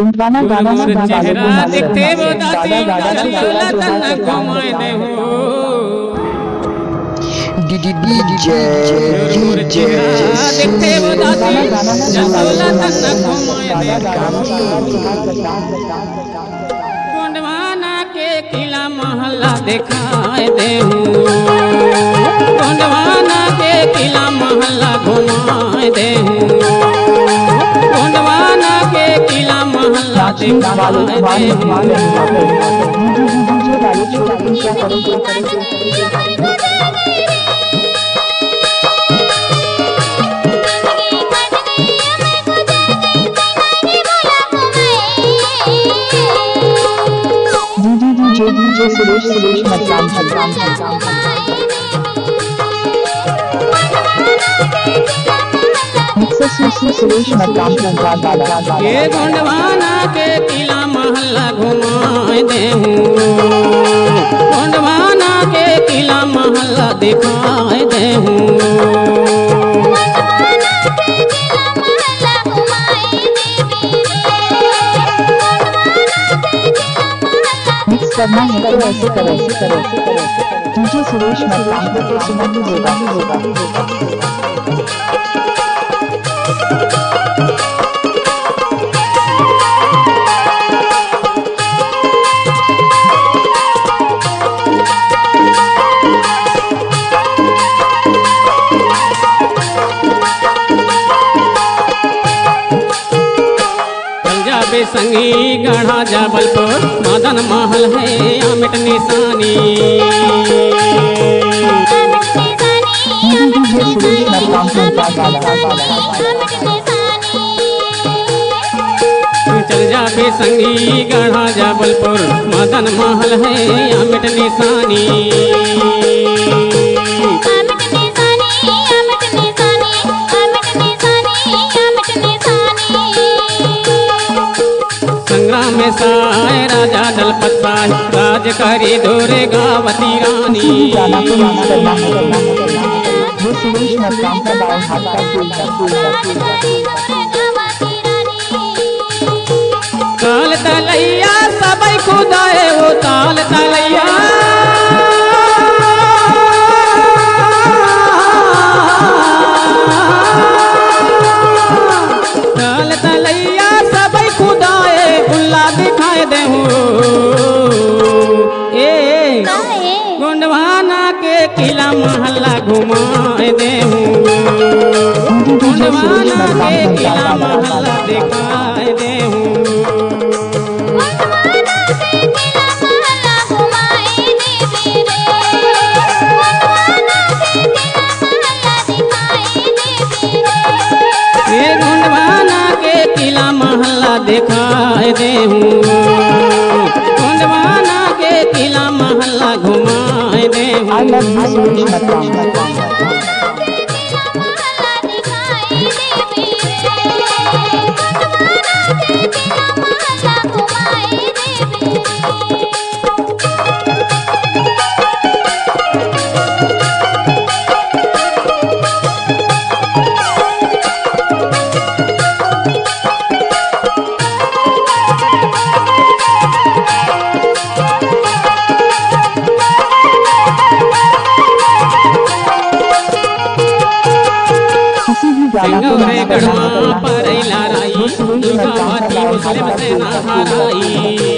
कुंटवाना गाना चेहरा दिखते वो दासी जसोला तन घुमाए दे हो चेहरा दिखते वो दासी जसोला तन घुमाए दे कुंडवाना के किला मोहल्ला दिखाए दे कुंडवाना के किला मोहल्ला घुमाए दे कुंडवाना के किला मोहल्ला दिखाए दे सुरेश मतलाम सुरेश मतलाम ये कुंडवाना के किला मोहल्ला घुमाए दे कुंडवाना के किला मोहल्ला दिखाए दे करना है तो ऐसे करो मुझे सुरेश मतलाम को सुनना ही होगा संगी गढ़ा जबलपुर मदन महल है अमिट निशानी चल जा बे संगी गढ़ा जबलपुर मदन महल है अमिट निशानी में साय राजा दलपत साय राज करी धोरे गावती रानी ताल तलैया सबई खुदाए वो ताल तलैया ताल तलैया सबई खुदाए उल्ला दिखाए दे कुंडवाना के किला मोहल्ला घुमाए दे कुंडवाना के किला मोहल्ला दिखाए दे कुंडवाना के किला मोहल्ला दिखाए दे कुंडवाना के किला मोहल्ला घुमाए दे सिंगोरे गढ़वा परैला राई दुर्गावती मुस्लिम सेना हराई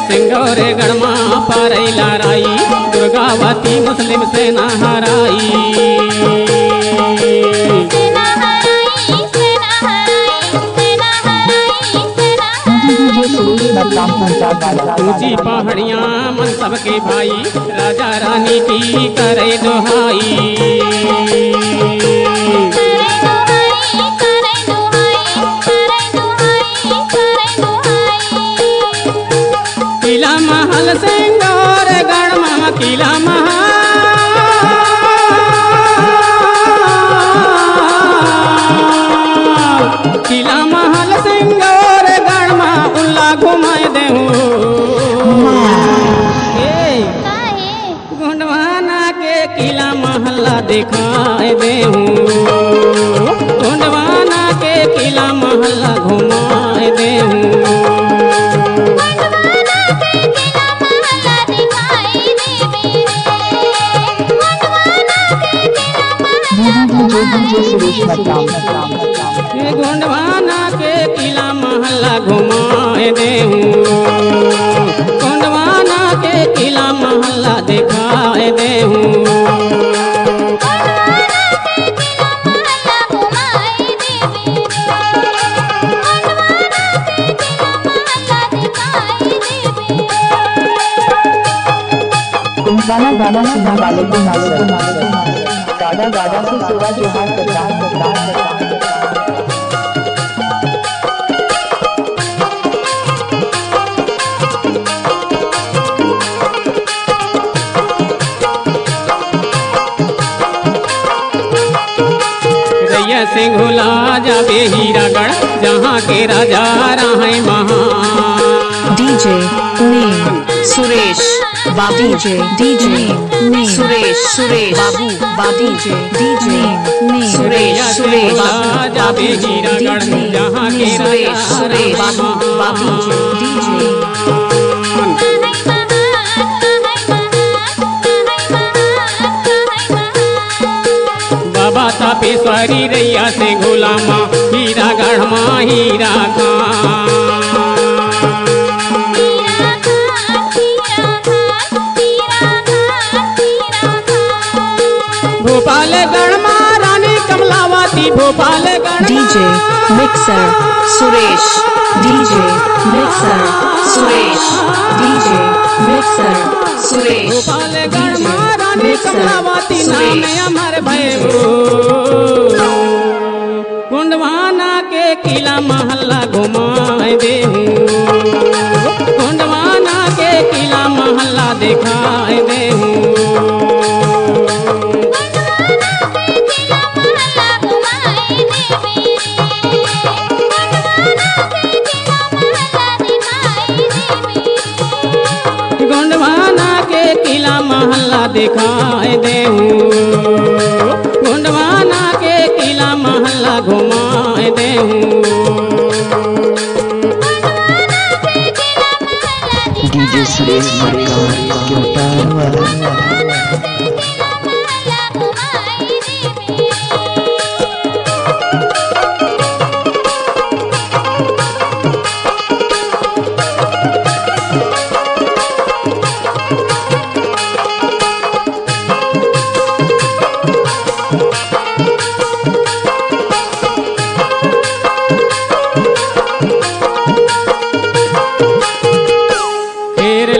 सिंगोरे गढ़वा परैला राई दुर्गावती मुस्लिम सेना हराई ऊंची पहाड़ियाँ मन सबके भाई राजा रानी की करे दुहाई किला महल सिंगोर गढ़वा किला महल किला महल सिंगोर गढ़वा उल्ला घुमाए दे कुंडवाना के किला महल्ला दिखाए दे हूँ, गोंडवाना के किला महल्ला घुमाए दे हूँ। गोंडवाना के किला महल्ला घुमाए दे हूँ, गोंडवाना के किला महल्ला दिखाए दे हूँ। गाना गाना सुनने वाले को गाना गाना से सेवा जोहार करता है। रैया सिंघुला जाबे हीरागढ़ जहाँ के राजा रहे महान। DJ name Suresh Babu DJ name Suresh Babu DJ name Suresh जाबे हीरागढ़ जहाँ के राजा बाबू डीजे बाबा तापेश्वरी रैया से गुलामा हीरागढ़ माँ हीरा खान। भोपालगढ़ माँ Rani Kamlavati Bhopalgarh DJ mixer Suresh DJ mixer Suresh DJ mixer Suresh Bhopalgarh माँ रानी कमलावती नाम अमर भैरो। गोंडवाना के किला महल्ला घुमाए दे हूँ, गोंडवाना के किला महल्ला दिखाए दे हूँ। गोंडवाना के किला महल्ला दिखाए दे हूँ, गोंडवाना के किला महल्ला घुमाए दे हूँ। डीजे सुरेश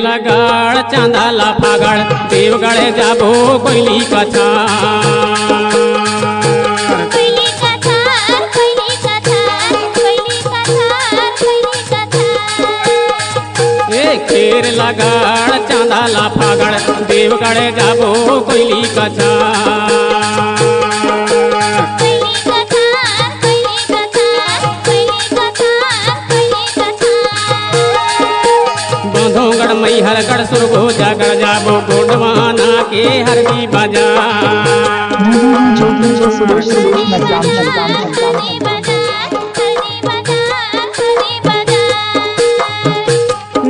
लगाड़ चांदाला फागड़ देवगढ़ जाबो कोयली कथा। खेर लगाड़ चांदाला फागड़ देवगढ़ जाबो कोयली कथा। मैहरगढ़ सुरगो जागढ़ जाबो गोंडवाना के हरदी बाजार।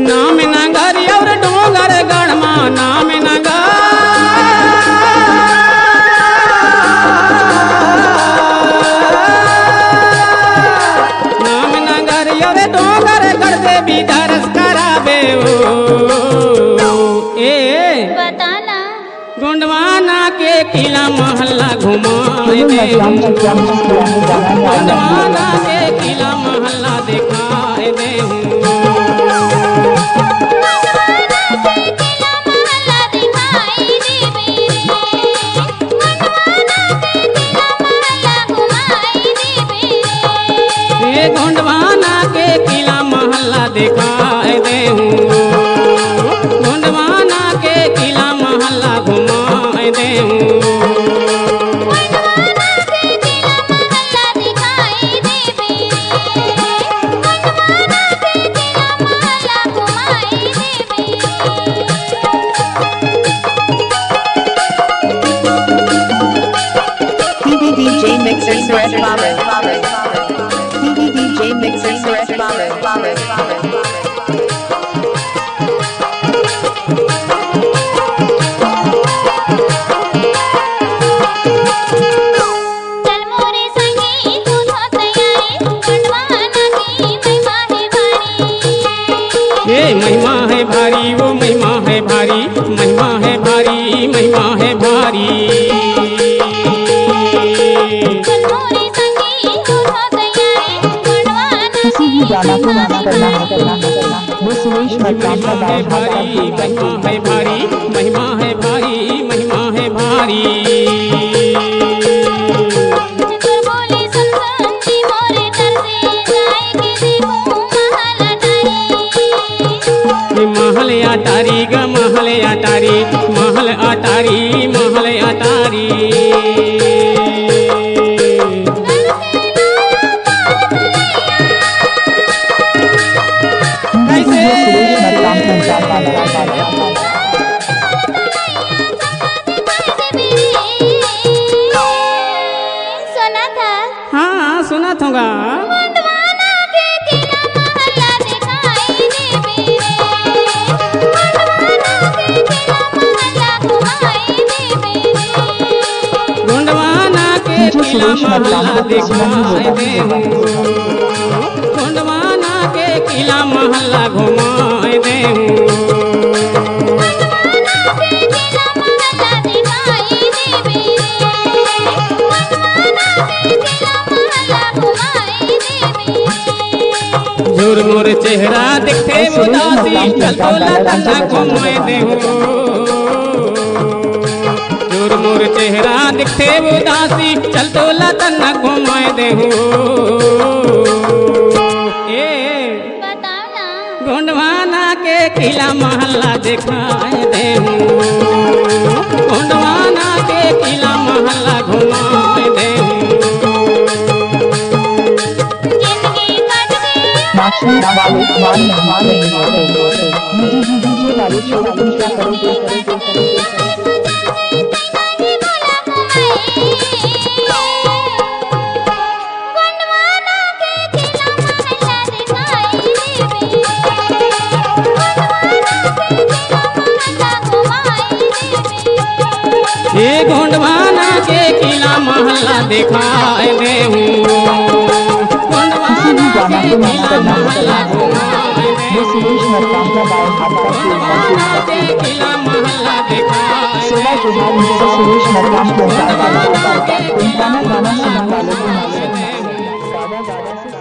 नाम नगर और डोंगर गढ़मा नाम नगर और डोंगर गढ़ देवी दरस कराबे गोंडवाना के किला महल्ला घुमाए दे हूँ, गोंडवाना के किला महल्ला दिखाए दे हूँ। गोंडवाना के किला महल्ला दिखाए दे हूँ, गोंडवाना के किला महल्ला घुमाए दे हूँ। Suresh Babu. DJ Mixer Suresh Babu. ये महिमा है भारी, वो महिमा है भारी, महिमा है भारी, महिमा है भारी। किसी भी गाना को गाना करना वो सुरेश मरकाम का गायक भारी। महिमा है भारी, महिमा है भारी, महिमा है भारी। महल अटारी ग महल अटारी, महल अटारी, महल अटारी। कैसे सुना था? हाँ सुना था। महला दिखाए दे, गोंडवाना के किला महला घुमाए दे। झूर मोर चेहरा दिखे उदासी, चलतोला तना घुमाए दे। मोर चेहरा दिखे उदासी, चल तो लतन घुमाए दे। बताओ ना। गोंडवाना के किला महला दिखाए दे, गोंडवाना के किला महला घुमाए दे। ये गोंडवाना के किला महला दिखाए दे, गोंडवाना के किला महला घुमाए दे। सुरेश मरकाम का गायक के किला महला दिखाए सुरेश मरकाम को गाना सुनने वालों को